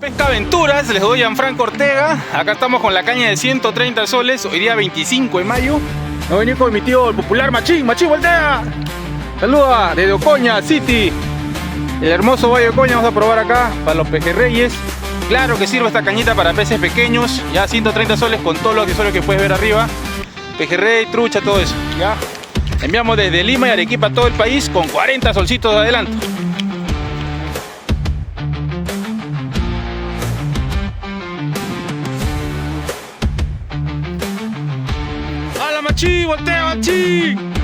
Pesca Aventuras, les doy a Gianfranco Ortega. Acá estamos con la caña de 130 soles, hoy día 25 de mayo. Voy a venir con mi tío, el popular Machín. Machín, voltea. Saluda desde Ocoña City, el hermoso Valle de Ocoña. Vamos a probar acá para los pejerreyes. Claro que sirve esta cañita para peces pequeños. Ya 130 soles con todos los accesorios que puedes ver arriba. Pejerrey, trucha, todo eso. Ya enviamos desde Lima y Arequipa a todo el país con 40 solcitos de adelanto. ¡Hala, Machín! ¡Voltea, Machín!